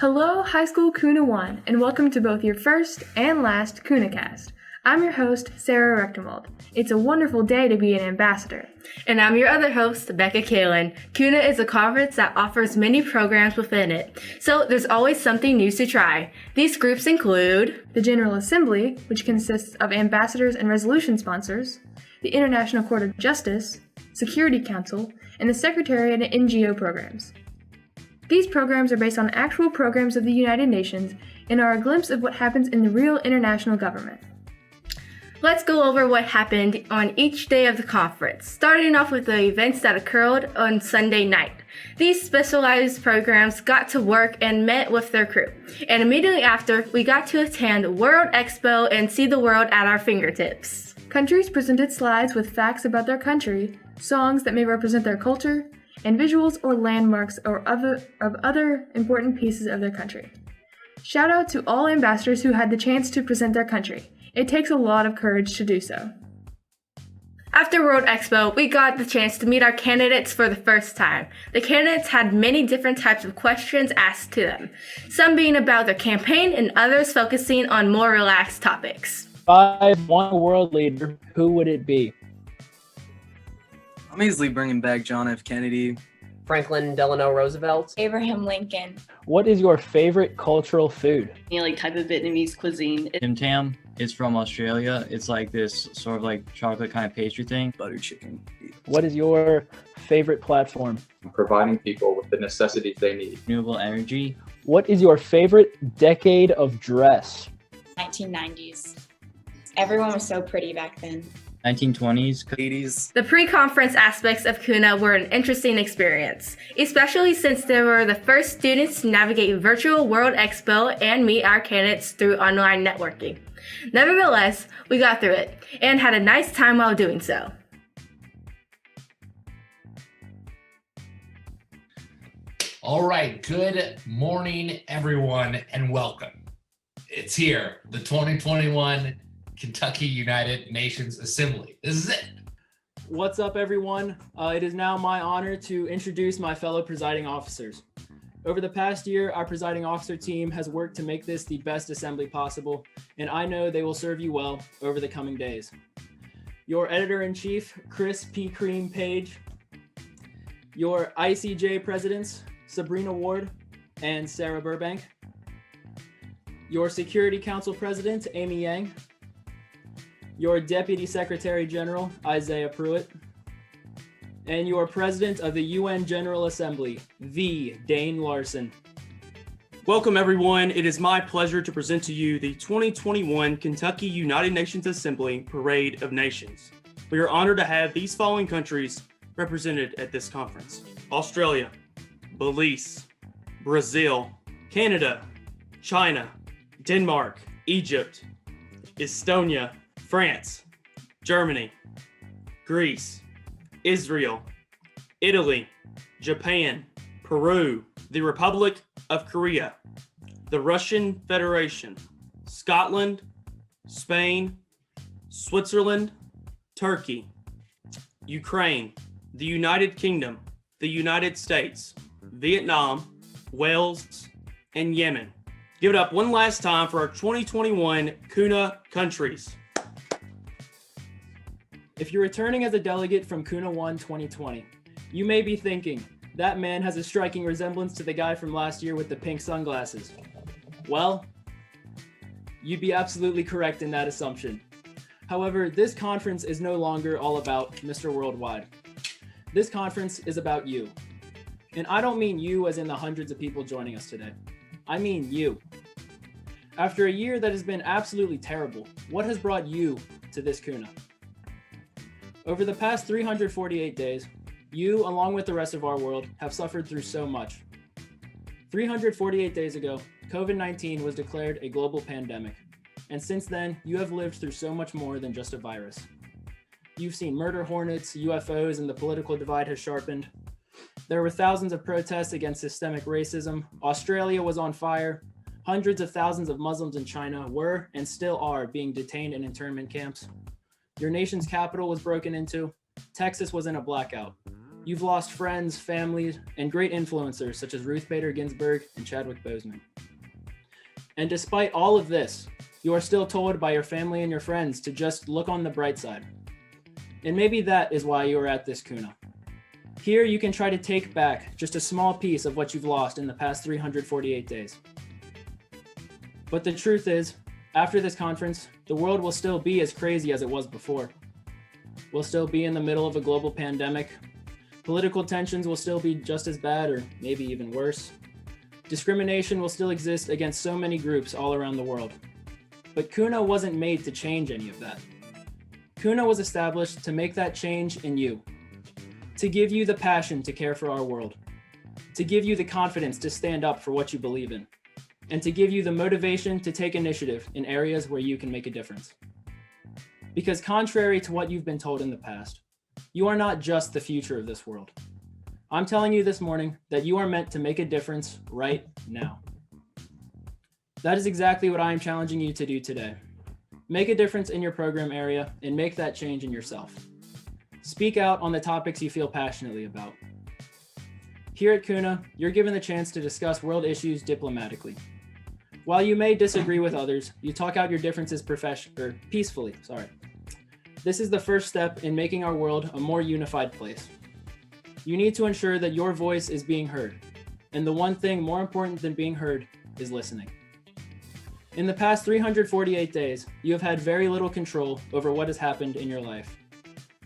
Hello, High School KUNA 1, and welcome to both your first and last KUNA Cast. I'm your host, Sarah Rechtenwald. It's a wonderful day to be an ambassador. And I'm your other host, Becca Kalin. KUNA is a conference that offers many programs within it, so there's always something new to try. These groups include the General Assembly, which consists of ambassadors and resolution sponsors, the International Court of Justice, Security Council, and the Secretariat and NGO programs. These programs are based on actual programs of the United Nations and are a glimpse of what happens in the real international government. Let's go over what happened on each day of the conference, starting off with the events that occurred on Sunday night. These specialized programs got to work and met with their crew. And immediately after, we got to attend World Expo and see the world at our fingertips. Countries presented slides with facts about their country, songs that may represent their culture, and visuals or landmarks of other important pieces of their country. Shout out to all ambassadors who had the chance to present their country. It takes a lot of courage to do so. After World Expo, we got the chance to meet our candidates for the first time. The candidates had many different types of questions asked to them, some being about their campaign and others focusing on more relaxed topics. If I want a world leader, who would it be? I'm easily bringing back John F. Kennedy. Franklin Delano Roosevelt. Abraham Lincoln. What is your favorite cultural food? Type of Vietnamese cuisine. Tim Tam is from Australia. It's like this sort of like chocolate kind of pastry thing. Butter chicken. What is your favorite platform? Providing people with the necessities they need. Renewable energy. What is your favorite decade of dress? 1990s. Everyone was so pretty back then. 1920s, 80s. The pre-conference aspects of KUNA were an interesting experience, especially since they were the first students to navigate virtual World Expo and meet our candidates through online networking. Nevertheless, we got through it and had a nice time while doing so. All right, good morning, everyone, and welcome. It's here, the 2021 Kentucky United Nations Assembly. This is it. What's up, everyone? It is now my honor to introduce my fellow presiding officers. Over the past year, our presiding officer team has worked to make this the best assembly possible, and I know they will serve you well over the coming days. Your editor-in-chief, Chris P. Cream Page, your ICJ presidents, Sabrina Ward and Sarah Burbank, your Security Council president, Amy Yang, your Deputy Secretary General, Isaiah Pruitt, and your President of the UN General Assembly, V. Dane Larson. Welcome, everyone. It is my pleasure to present to you the 2021 Kentucky United Nations Assembly Parade of Nations. We are honored to have these following countries represented at this conference: Australia, Belize, Brazil, Canada, China, Denmark, Egypt, Estonia, France, Germany, Greece, Israel, Italy, Japan, Peru, the Republic of Korea, the Russian Federation, Scotland, Spain, Switzerland, Turkey, Ukraine, the United Kingdom, the United States, Vietnam, Wales, and Yemen. Give it up one last time for our 2021 KUNA countries. If you're returning as a delegate from KUNA 1 2020, you may be thinking, that man has a striking resemblance to the guy from last year with the pink sunglasses. Well, you'd be absolutely correct in that assumption. However, this conference is no longer all about Mr. Worldwide. This conference is about you. And I don't mean you as in the hundreds of people joining us today. I mean you. After a year that has been absolutely terrible, what has brought you to this KUNA? Over the past 348 days, you, along with the rest of our world, have suffered through so much. 348 days ago, COVID-19 was declared a global pandemic. And since then, you have lived through so much more than just a virus. You've seen murder hornets, UFOs, and the political divide has sharpened. There were thousands of protests against systemic racism. Australia was on fire. Hundreds of thousands of Muslims in China were and still are being detained in internment camps. Your nation's capital was broken into. Texas was in a blackout. You've lost friends, families, and great influencers such as Ruth Bader Ginsburg and Chadwick Boseman. And despite all of this, you are still told by your family and your friends to just look on the bright side. And maybe that is why you are at this KUNA. Here you can try to take back just a small piece of what you've lost in the past 348 days. But the truth is, after this conference, the world will still be as crazy as it was before. We'll still be in the middle of a global pandemic. Political tensions will still be just as bad or maybe even worse. Discrimination will still exist against so many groups all around the world. But KUNA wasn't made to change any of that. KUNA was established to make that change in you, to give you the passion to care for our world, to give you the confidence to stand up for what you believe in, and to give you the motivation to take initiative in areas where you can make a difference. Because contrary to what you've been told in the past, you are not just the future of this world. I'm telling you this morning that you are meant to make a difference right now. That is exactly what I am challenging you to do today. Make a difference in your program area and make that change in yourself. Speak out on the topics you feel passionately about. Here at KUNA, you're given the chance to discuss world issues diplomatically. While you may disagree with others, you talk out your differences peacefully. This is the first step in making our world a more unified place. You need to ensure that your voice is being heard, and the one thing more important than being heard is listening. In the past 348 days, you have had very little control over what has happened in your life.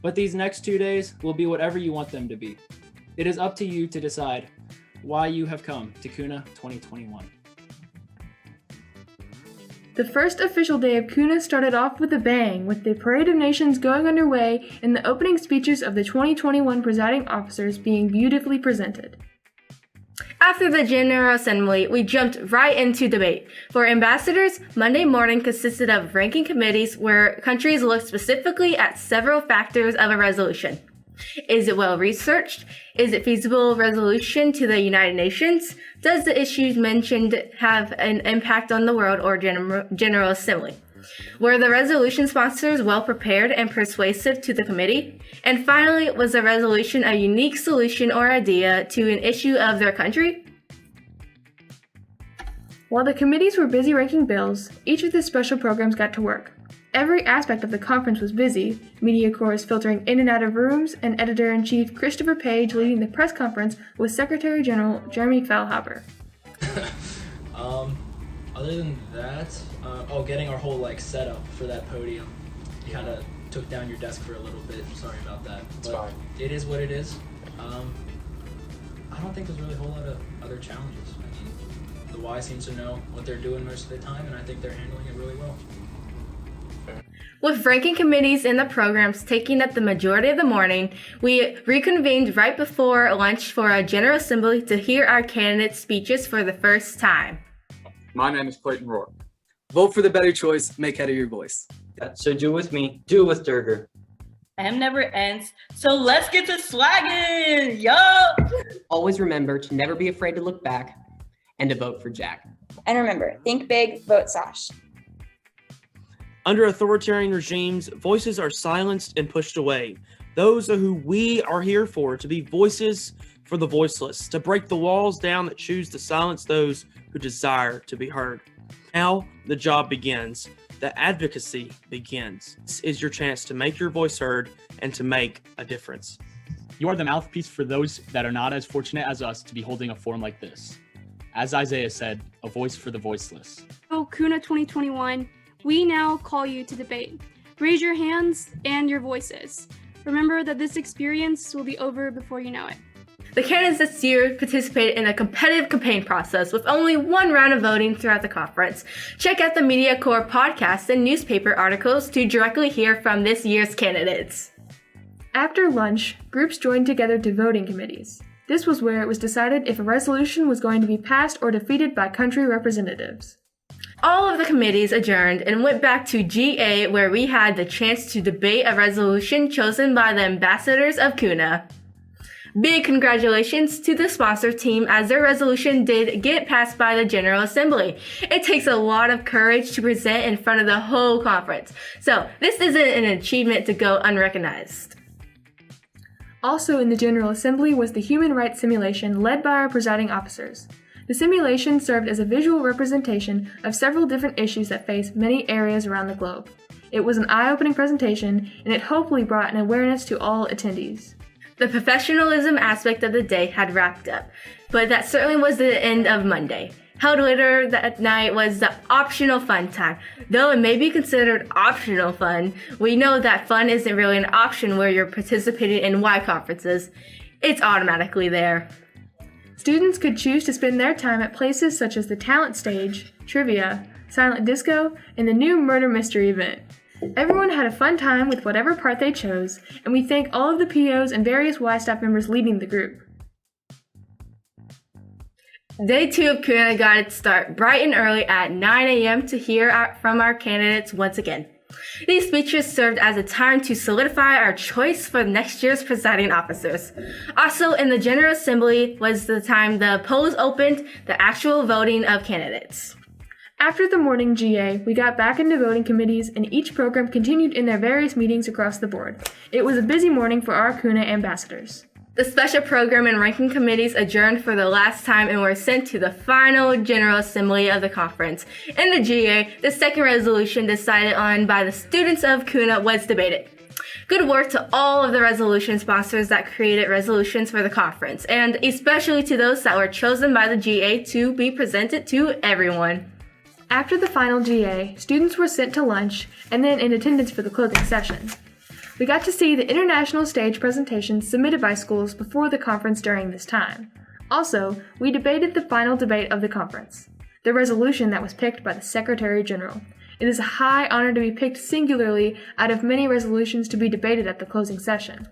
But these next 2 days will be whatever you want them to be. It is up to you to decide why you have come to KUNA 2021. The first official day of KUNA started off with a bang, with the Parade of Nations going underway and the opening speeches of the 2021 presiding officers being beautifully presented. After the General Assembly, we jumped right into debate. For ambassadors, Monday morning consisted of ranking committees where countries looked specifically at several factors of a resolution. Is it well researched? Is it feasible resolution to the United Nations? Does the issues mentioned have an impact on the world or General Assembly? Were the resolution sponsors well prepared and persuasive to the committee? And finally, was the resolution a unique solution or idea to an issue of their country? While the committees were busy ranking bills, each of the special programs got to work. Every aspect of the conference was busy, Media Corps filtering in and out of rooms, and Editor-in-Chief Christopher Page leading the press conference with Secretary General Jeremy Feilhaber. Other than that, getting our whole setup for that podium. You kind of took down your desk for a little bit. Sorry about that. It's fine. It is what it is. I don't think there's really a whole lot of other challenges. I mean, the Y seems to know what they're doing most of the time, and I think they're handling it really well. With ranking committees and the programs taking up the majority of the morning, we reconvened right before lunch for a General Assembly to hear our candidates' speeches for the first time. My name is Clayton Rourke. Vote for the better choice. Make head of your voice. So do with me. Do with Durger. M never ends, so let's get to swagging, yo! Always remember to never be afraid to look back and to vote for Jack. And remember, think big, vote Sash. Under authoritarian regimes, voices are silenced and pushed away. Those are who we are here for, to be voices for the voiceless, to break the walls down that choose to silence those who desire to be heard. Now, the job begins. The advocacy begins. This is your chance to make your voice heard and to make a difference. You are the mouthpiece for those that are not as fortunate as us to be holding a forum like this. As Isaiah said, a voice for the voiceless. So, KUNA 2021, we now call you to debate. Raise your hands and your voices. Remember that this experience will be over before you know it. The candidates this year participated in a competitive campaign process with only one round of voting throughout the conference. Check out the Media Corps podcast and newspaper articles to directly hear from this year's candidates. After lunch, groups joined together to voting committees. This was where it was decided if a resolution was going to be passed or defeated by country representatives. All of the committees adjourned and went back to GA, where we had the chance to debate a resolution chosen by the ambassadors of KUNA. Big congratulations to the sponsor team, as their resolution did get passed by the General Assembly. It takes a lot of courage to present in front of the whole conference, so this isn't an achievement to go unrecognized. Also in the General Assembly was the human rights simulation led by our presiding officers. The simulation served as a visual representation of several different issues that face many areas around the globe. It was an eye-opening presentation, and it hopefully brought an awareness to all attendees. The professionalism aspect of the day had wrapped up, but that certainly was the end of Monday. Held later that night was the optional fun time. Though it may be considered optional fun, we know that fun isn't really an option where you're participating in Y conferences. It's automatically there. Students could choose to spend their time at places such as the talent stage, trivia, silent disco, and the new murder mystery event. Everyone had a fun time with whatever part they chose, and we thank all of the POs and various Y staff members leading the group. Day 2 of KUNA got its start bright and early at 9 a.m. to hear from our candidates once again. These speeches served as a time to solidify our choice for next year's presiding officers. Also, in the General Assembly was the time the polls opened, the actual voting of candidates. After the morning GA, we got back into voting committees, and each program continued in their various meetings across the board. It was a busy morning for our KUNA ambassadors. The special program and ranking committees adjourned for the last time and were sent to the final General Assembly of the conference. In the GA, the second resolution decided on by the students of KUNA was debated. Good work to all of the resolution sponsors that created resolutions for the conference, and especially to those that were chosen by the GA to be presented to everyone. After the final GA, students were sent to lunch and then in attendance for the closing session. We got to see the international stage presentations submitted by schools before the conference during this time. Also, we debated the final debate of the conference, the resolution that was picked by the Secretary General. It is a high honor to be picked singularly out of many resolutions to be debated at the closing session.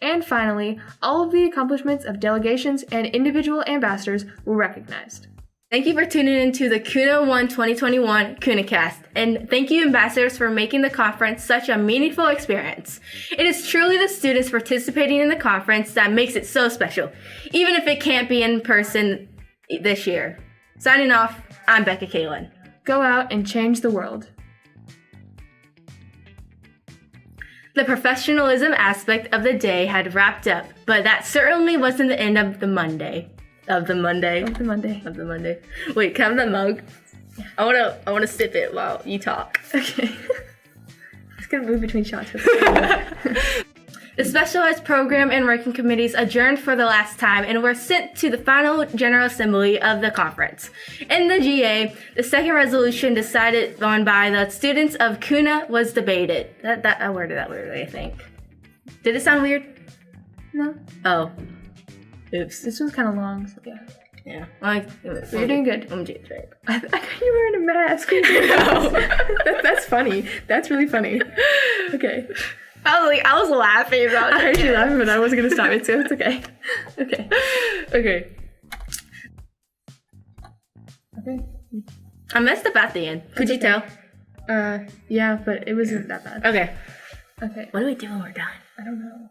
And finally, all of the accomplishments of delegations and individual ambassadors were recognized. Thank you for tuning into the KUNA 1 2021 KUNAcast, and thank you ambassadors for making the conference such a meaningful experience. It is truly the students participating in the conference that makes it so special, even if it can't be in person this year. Signing off, I'm Becca Kalin. Go out and change the world. The professionalism aspect of the day had wrapped up, but that certainly wasn't the end of the Monday. Of the Monday. Wait, can I have that mug? Yeah. I wanna sip it while you talk. Okay. It's gonna move between shots. The specialized program and working committees adjourned for the last time and were sent to the final General Assembly of the conference. In the GA, the second resolution decided on by the students of KUNA was debated. I worded that weirdly, I think. Did it sound weird? No. Oh. Oops. This one's kind of long, so yeah. Yeah. You're doing good. I'm doing great. I thought you were wearing a mask. That's funny. That's really funny. Okay. I was laughing about it. I heard you laughing, but I wasn't going to stop it, so it's okay. Okay. I messed up at the end. Could you tell? Yeah, but it wasn't that bad. Okay. Okay. What do we do when we're done? I don't know.